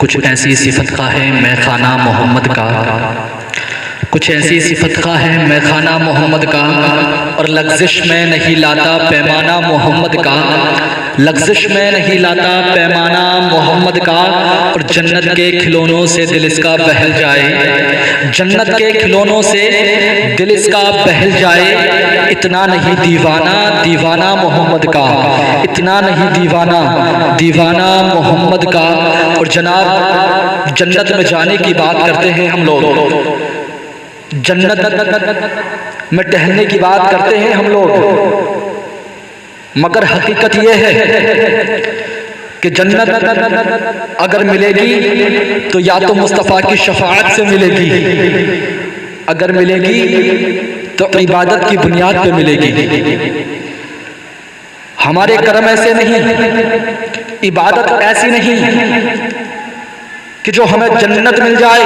कुछ ऐसी सिफत का है मैखाना मोहम्मद का, कुछ ऐसी सिफत का है मैखाना मोहम्मद का, और लग़्ज़िश में नहीं लाता पैमाना मोहम्मद का, लग़्ज़िश में नहीं लाता पैमाना मोहम्मद का। और जन्नत के खिलौनों से दिल इसका बहल जाए, जन्नत के खिलौनों से दिल इसका बहल जाए। इतना नहीं दीवाना दीवाना मोहम्मद का, इतना नहीं दीवाना दीवाना मोहम्मद का। और जनाब जन्नत में जाने की बात करते हैं हम लोग, जन्नत में टहलने की बात करते हैं हम लोग, मगर हकीकत यह है कि जन्नत अगर मिलेगी तो या तो मुस्तफ़ा की शफाअत से मिलेगी, अगर मिलेगी तो इबादत की बुनियाद पे मिलेगी। हमारे कर्म ऐसे नहीं, इबादत ऐसी नहीं कि जो हमें जन्नत मिल जाए।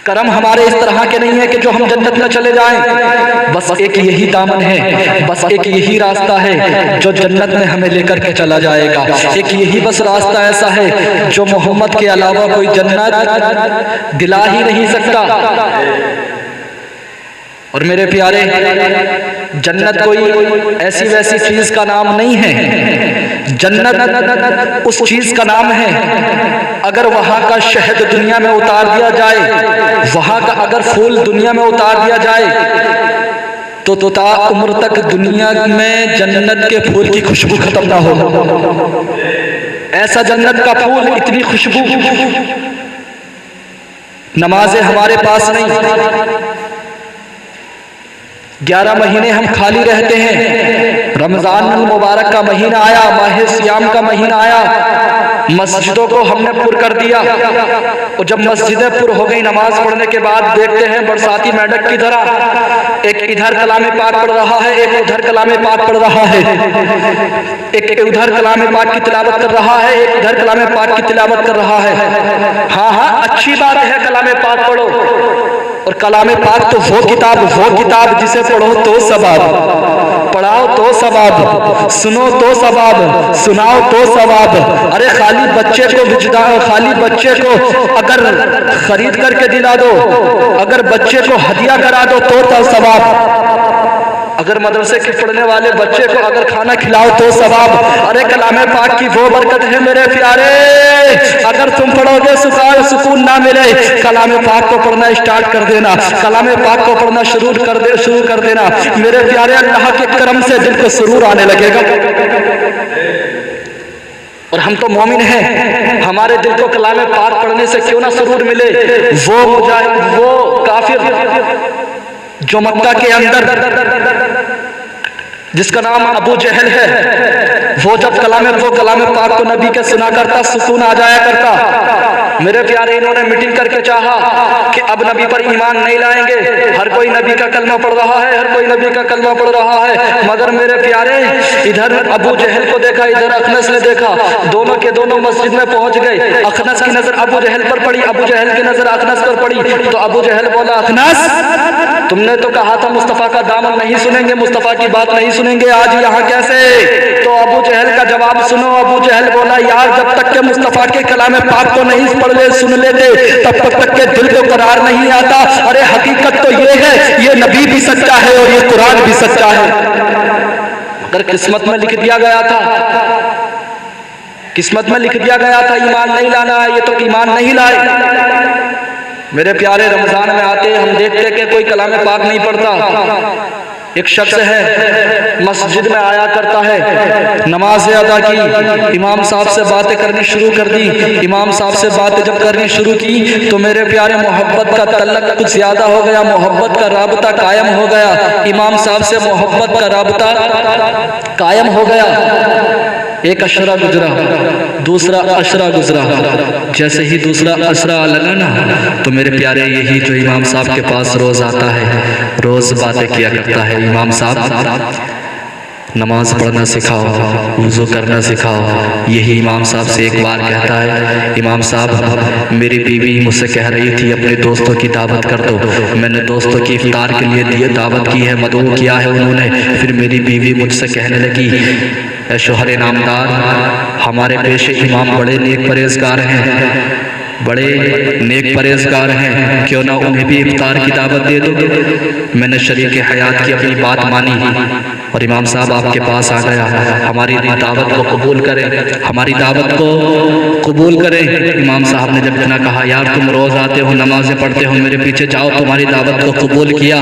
कर्म हमारे इस तरह के नहीं है कि जो हम जन्नत में चले जाएं। बस एक यही दामन है, बस एक यही रास्ता है जो जन्नत में हमें लेकर के चला जाएगा। एक यही बस रास्ता ऐसा है जो मोहम्मद के अलावा कोई जन्नत दिला ही नहीं सकता। और मेरे प्यारे, जन्नत कोई ऐसी वैसी चीज का नाम नहीं है, जन्नत उस चीज का नाम है अगर वहां का शहद दुनिया में उतार दिया जाए, वहां का अगर फूल दुनिया में उतार दिया जाए तो ता उम्र तक दुनिया में जन्नत के फूल की खुशबू खत्म ना हो। ऐसा जन्नत का फूल, इतनी खुशबू। नमाजें हमारे पास नहीं, 11 महीने हम खाली रहते हैं। रमजान मुबारक का महीना आया, माह सियाम का महीना आया, मस्जिदों को हमने पुर कर दिया। और जब मस्जिदें पुर हो गई नमाज पढ़ने के बाद, देखते हैं बरसाती मेंढक की तरह एक इधर कलामे पाक पढ़ रहा है, एक उधर कलामे पाक पढ़ रहा है, एक उधर कलामे पाक की तिलावत कर रहा है, एक उधर कलामे पाक की तिलावत कर रहा है। हाँ हाँ, अच्छी बात है, कलामे पाक पढ़ो। और कलामे पाक तो वो किताब जिसे पढ़ो तो सवाब, पढ़ाओ तो सवाब, सुनो तो सवाब, सुनाओ तो सवाब। अरे खाली बच्चे को विजदान, खाली बच्चे को अगर खरीद करके दिला दो, अगर बच्चे को हदिया करा दो तो सवाब। अगर मदरसे के पढ़ने वाले बच्चे को अगर खाना खिलाओ तो सवाब। अरे कलामे पाक की वो बरकत है मेरे प्यारे, अगर तुम पढ़ोगे सुकून ना मिले, कलामे पाक को पढ़ना स्टार्ट कर देना, कलामे पाक को पढ़ना शुरू कर देना मेरे प्यारे। अल्लाह के करम से दिल को सुरूर आने लगेगा। और हम तो मोमिन हैं, हमारे दिल को कलामे पाक पढ़ने से क्यों ना सुरूर मिले। वो मुजाहिद, वो काफिर जो मक्का के अंदर जिसका नाम अबू जहल है, वो जब कलामे पाक को नबी के सुना करता, सुकून आ जाया करता। मेरे प्यारे, इन्होंने मीटिंग करके चाहा कि अब नबी पर ईमान नहीं लाएंगे, हर कोई नबी का कलमा पढ़ रहा है, हर कोई नबी का कलमा पढ़ रहा है। मगर मेरे प्यारे, इधर अबू जहल को देखा, इधर अखनस ने देखा, दोनों के दोनों मस्जिद में पहुंच गए। अखनस की नजर अबू जहल पर पड़ी, अबू जहल की नजर अखनस पर पड़ी। तो अबू जहल बोला, अखनस तुमने तो कहा था मुस्तफा का दामन नहीं सुनेंगे, मुस्तफा की बात नहीं सुनेंगे, आज यहाँ कैसे? तो अबू जहल का जवाब सुनो। अबू जहल बोला, यार जब तक के मुस्तफा के कलामे पाक को नहीं सुन लेते तब तक के दिल को करार नहीं आता। अरे हकीकत तो ये है, ये नबी भी सच्चा है और ये कुरान भी सच्चा है। अगर किस्मत में लिख दिया गया था, किस्मत में लिख दिया गया था ईमान नहीं लाना है, ये तो ईमान नहीं लाए। मेरे प्यारे, रमजान में आते हम देखते कि कोई कलामे पाक नहीं पढ़ता। एक शख्स है, मस्जिद में आया करता है, नमाज अदा की, इमाम साहब से बातें करनी शुरू कर दी। इमाम साहब से बातें जब करनी शुरू की तो मेरे प्यारे मोहब्बत का तल्लक कुछ ज्यादा हो गया, मोहब्बत का राबता कायम हो गया। इमाम साहब से मोहब्बत का राबता कायम हो गया। एक अशरा गुजरा, दूसरा अशरा गुजरा, जैसे ही दूसरा अशरा लगा ना तो मेरे प्यारे, यही जो इमाम साहब के पास रोज आता है, रोज बातें किया करता है, इमाम साहब नमाज पढ़ना सिखाओ, वुज़ू करना सिखाओ। यही इमाम साहब से एक बार कहता है, इमाम साहब मेरी बीवी मुझसे कह रही थी अपने दोस्तों की दावत कर दो, मैंने दोस्तों की इफ्तार के लिए दावत की है, मदऊ किया है उन्होंने। फिर मेरी बीवी मुझसे कहने लगी ऐ शोहर नामदार, हमारे पेशे इमाम बड़े नेक परहेज़गार हैं, बड़े नेक परहेज़गार हैं, क्यों ना उन्हें भी इफ्तार की दावत दे दो। मैंने शरीक हयात की अपनी बात मानी और इमाम साहब आपके पास आ गया। हमारी दावत को कबूल करें, हमारी दावत को कबूल करें। इमाम साहब ने जब इतना कहा, यार तुम रोज़ आते हो, नमाज़ें पढ़ते हो, मेरे पीछे जाओ, तुम्हारी दावत को कबूल किया।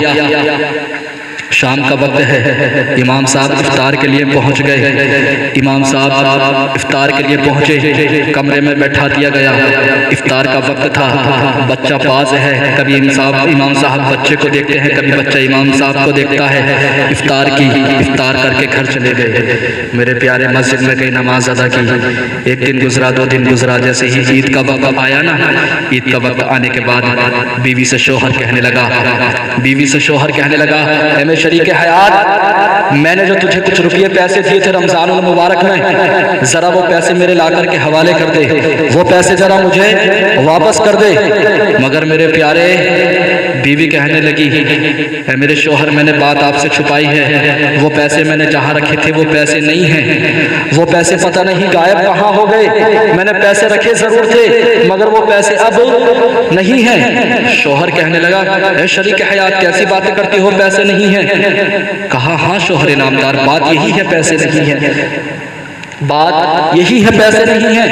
शाम का वक्त है, इमाम साहब इफ्तार के लिए पहुंच गए। इमाम साहब इफ्तार के लिए पहुंचे, कमरे में बैठा दिया गया। इफ्तार का वक्त था, बच्चा पास है, कभी इमाम साहब बच्चे को देखते हैं, कभी बच्चा इमाम साहब को देखता है। इफ्तार करके घर चले गए। मेरे प्यारे मस्जिद में गई, नमाज अदा की। एक दिन गुजरा, 2 दिन गुजरा, जैसे ही ईद का वक्त आया ना, ईद का वक्त आने के बाद बीवी से शोहर कहने लगा, शरीक हयात, मैंने जो तुझे कुछ रुपये पैसे दिए थे रमजान मुबारक में, जरा वो पैसे मेरे ला करके हवाले कर दे, वो पैसे जरा मुझे वापस कर दे। मगर मेरे प्यारे, बीवी कहने लगी, मेरे शोहर, मैंने बात आपसे छुपाई है, वो पैसे मैंने जहाँ रखे थे वो पैसे नहीं हैं, वो पैसे पता नहीं गायब कहाँ हो गए। मैंने पैसे रखे जरूर थे, मगर वो पैसे अब नहीं हैं। शोहर कहने लगा, शरीक हयात, कैसी बातें करती हो, पैसे नहीं हैं? कहा, हाँ शोहर नामदार, बात यही है, पैसे नहीं है, बात यही है, पैसे नहीं है।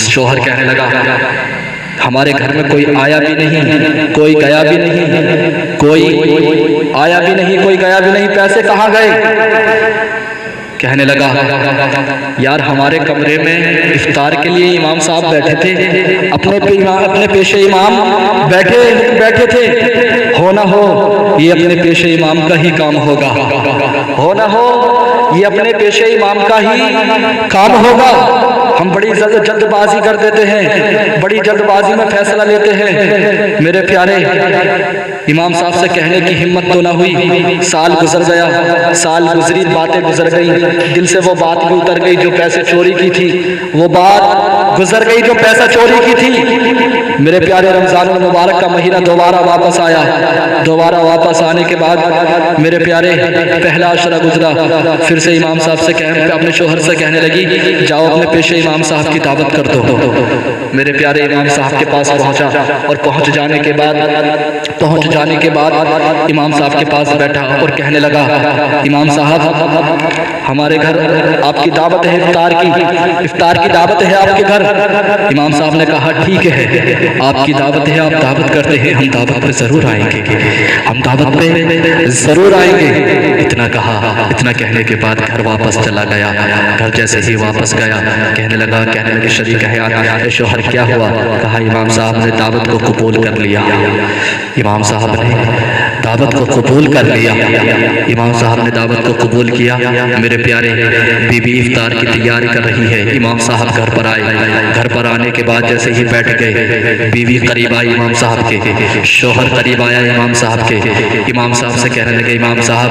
शोहर कहने लगा, हमारे घर में कोई आया भी नहीं, कोई गया भी नहीं, कोई आया भी नहीं, कोई गया भी नहीं, पैसे कहाँ गए? कहने लगा, यार हमारे कमरे में इफ्तार के लिए इमाम साहब बैठे थे, अपने पेशे इमाम बैठे थे, हो ना हो ये अपने पेशे इमाम का ही काम होगा, हो ना हो ये अपने पेशे इमाम का ही काम होगा। हम बड़ी जल्दबाजी कर देते हैं, बड़ी जल्दबाजी में फैसला लेते हैं। मेरे प्यारे, इमाम साहब से कहने की हिम्मत तो ना हुई। साल गुजर गया, साल गुजरी, बातें गुजर गई, दिल से वो बात भी उतर गई जो पैसे चोरी की थी, वो बात गुजर गई जो पैसा चोरी की थी। मेरे प्यारे, रमजान मुबारक का महीना दोबारा वापस आया। दोबारा वापस आने के बाद मेरे प्यारे, पहला अशरा गुजरा, फिर से इमाम साहब से अपने शोहर से कहने लगी, जाओ अपने पेशे इमाम साहब की दावत कर दो। मेरे प्यारे, इमाम साहब के पास पहुंचा और पहुंच जाने के बाद इमाम साहब के पास बैठा और कहने लगा, इमाम साहब हमारे घर आपकी दावत है, इफ्तार की दावत है आपके घर। इमाम साहब ने कहा, ठीक है, आपकी दावत है, आप दावत करते हैं, हम दावत पे जरूर आएंगे, हम दावत पे जरूर आएंगे। इतना कहा, इतना कहने के बाद घर वापस चला गया। घर जैसे ही वापस गया, कहने लगे शरीक हयात, शोहर क्या हुआ? कहा, इमाम साहब ने दावत को कबूल कर लिया, इमाम साहब ने दावत को कबूल कर लिया, इमाम साहब ने दावत को कबूल किया। मेरे प्यारे, बीबी इफ्तार की तैयारी कर रही है, इमाम साहब घर पर आए। घर पर आने के बाद जैसे ही बैठ गए, बीवी करीब आई इमाम साहब के, शोहर करीब आया इमाम साहब के। इमाम साहब से कहने लगे, इमाम साहब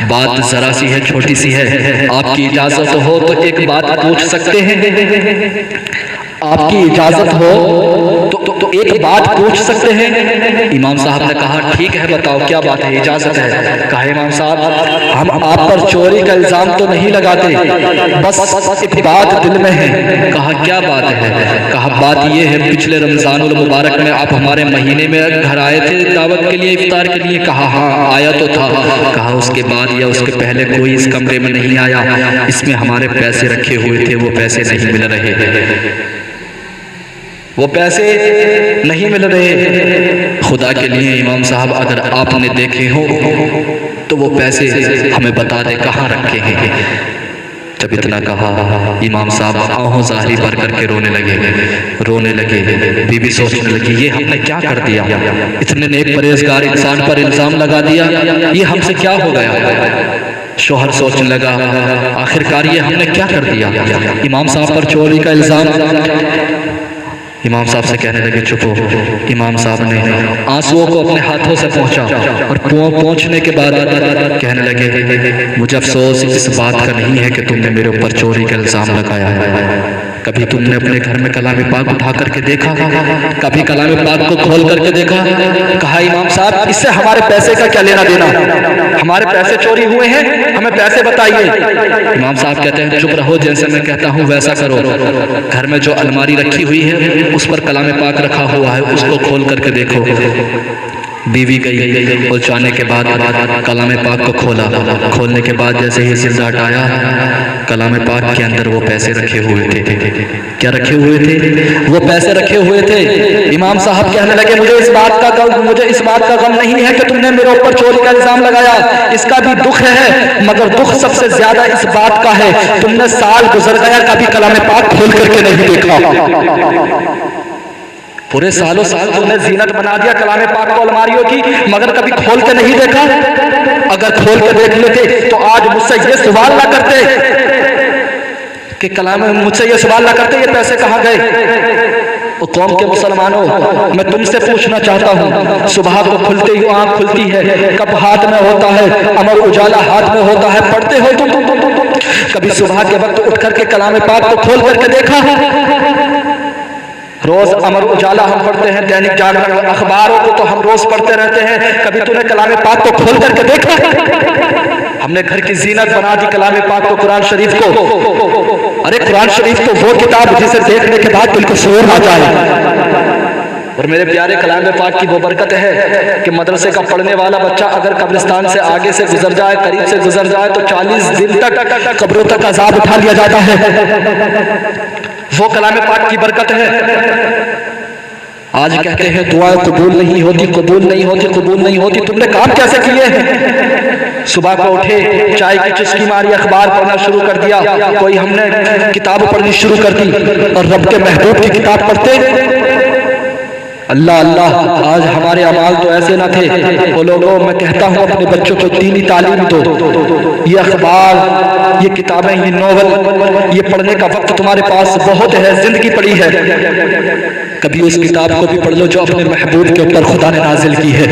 बात जरा सी है, छोटी सी है, आपकी इजाजत हो तो एक बात पूछ सकते हैं? आपकी इजाजत हो तो एक बात पूछ सकते हैं? इमाम साहब ने कहा, ठीक है, बताओ क्या बात है, इजाजत है। कहा, इमाम साहब हम आप पर चोरी का इल्जाम तो नहीं लगाते, बस एक बात दिल में है। कहा, क्या बात है? कहा, बात ये है, पिछले रमजानुल मुबारक में आप हमारे महीने में घर आए थे दावत के लिए, इफ्तार के लिए। कहा, हाँ आया तो था। कहा, उसके बाद या उसके पहले कोई इस कमरे में नहीं आया, इसमें हमारे पैसे रखे हुए थे, वो पैसे नहीं मिल रहे, वो पैसे नहीं मिल रहे। खुदा के लिए इमाम साहब, अगर आपने देखे हो तो वो पैसे हमें बता दे कहाँ रखे हैं। जब इतना कहा, इमाम साहब आहों ज़ाहिरी भर करके रोने लगे। बीबी सोचने लगी, ये हमने क्या कर दिया? इतने नेक परहेज़गार इंसान पर इल्ज़ाम लगा दिया, ये हमसे क्या हो गया? शोहर सोचने लगा, आखिरकार ये हमने क्या कर दिया? इमाम साहब पर चोरी का इल्ज़ाम। इमाम साहब से कहने लगे, चुप हो। इमाम साहब ने आंसुओं को अपने हाथों से पोंछा और पोंछने के बाद कहने लगे, मुझे अफसोस इस बात का नहीं है कि तुमने मेरे ऊपर चोरी का इल्ज़ाम लगाया है। कभी तुमने अपने घर में कलाम पाक उठा करके देखा? कभी कलाम पाक को खोल करके देखा? कहा इमाम साहब इससे हमारे पैसे का क्या लेना देना, हमारे पैसे चोरी हुए हैं, हमें पैसे बताइए। इमाम साहब कहते हैं चुप रहो, जैसे मैं कहता हूँ वैसा करो। घर में जो अलमारी रखी हुई है उस पर कलाम पाक रखा हुआ है, उसको खोल करके देखो। बीवी गई और जाने के बाद कलाम पाक को खोला। खोलने के बाद जैसे ही जिंदा हटाया, कलाम पाक के अंदर वो पैसे रखे हुए थे। क्या रखे हुए थे? वो पैसे रखे हुए थे। इमाम साहब कहने लगे मुझे इस बात का गम नहीं है कि तुमने मेरे ऊपर चोरी का इल्जाम लगाया, इसका भी दुख है, मगर दुख सबसे ज्यादा इस बात का है तुमने साल गुजर गया कभी कलाम पाक खोल करके नहीं देखा। पूरे सालों साल तुमने जीनत बना दिया कलाम पाक को अलमारियों की, मगर कभी खोल के नहीं देखा। अगर खोल के देख लेते तो आज मुझसे ये सवाल ना करते कि मुझसे ये सवाल ना करते ये पैसे कहाँ गए। कौम के मुसलमानों, मैं तुमसे पूछना चाहता हूँ, सुबह को खुलते ही आंख खुलती है, कब हाथ में होता है अमर उजाला, हाथ में होता है, पढ़ते हो तुम कभी सुबह के वक्त उठ करके कलाम पाक को खोल करके देखा? रोज अमर उजाला हम पढ़ते हैं, दैनिक जागरण, अखबारों को तो हम रोज पढ़ते रहते हैं, कभी तूने कलाम पाक को खोल करके देखा? हमने घर की जीनत बना दी कलाम पाक को, कुरान शरीफ को। अरे कुरान शरीफ तो वो किताब जिसे देखने के बाद दिल को सुकून आ जाए। और मेरे प्यारे कलाम पाक की वो बरकत है कि मदरसे का पढ़ने वाला बच्चा अगर कब्रिस्तान से आगे से गुजर जाए, करीब से गुजर जाए, तो 40 दिन तक कब्रों तक अजाब उठा लिया जाता है। वो कलाम पाक की बरकत है। आज कहते हैं दुआएं कबूल नहीं होती, कबूल नहीं होती, कबूल नहीं होती। तुमने काम कैसे किए हैं? सुबह को उठे, चाय की चुस्की मारी, अखबार पढ़ना शुरू कर दिया, कोई हमने किताब पढ़नी शुरू कर दी और रब के महबूब की किताब पढ़ते। अल्लाह अल्लाह, आज हमारे अमाल तो ऐसे न थे। वो लोगों, मैं कहता हूँ अपने बच्चों को दीनी तालीम दो। ये अखबार, ये किताबें, ये नॉवल, ये पढ़ने का वक्त तुम्हारे पास बहुत है, जिंदगी पड़ी है। कभी उस किताब को भी पढ़ लो जो अपने महबूब के ऊपर खुदा ने नाजिल की है।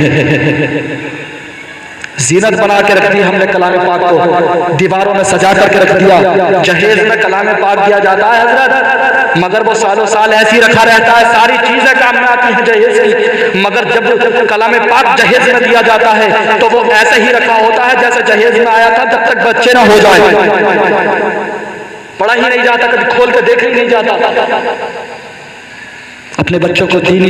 जीनत बना के रख दी हमने कलाम पाक को, दीवारों में सजा करके रख दिया। जहेज में कलाम पाक दिया जाता है हजरत, मगर वो सालों साल ऐसी रखा रहता है, सारी चीजें काम में आती हैं जहेज की, मगर जब कलाम पाक जहेज में दिया जाता है तो वो ऐसे ही रखा होता है जैसे जहेज में आया था, जब तक बच्चे ना हो जाए। पढ़ा ही नहीं जाता, कभी खोल के देख ही नहीं जाता। अपने बच्चों को दीनी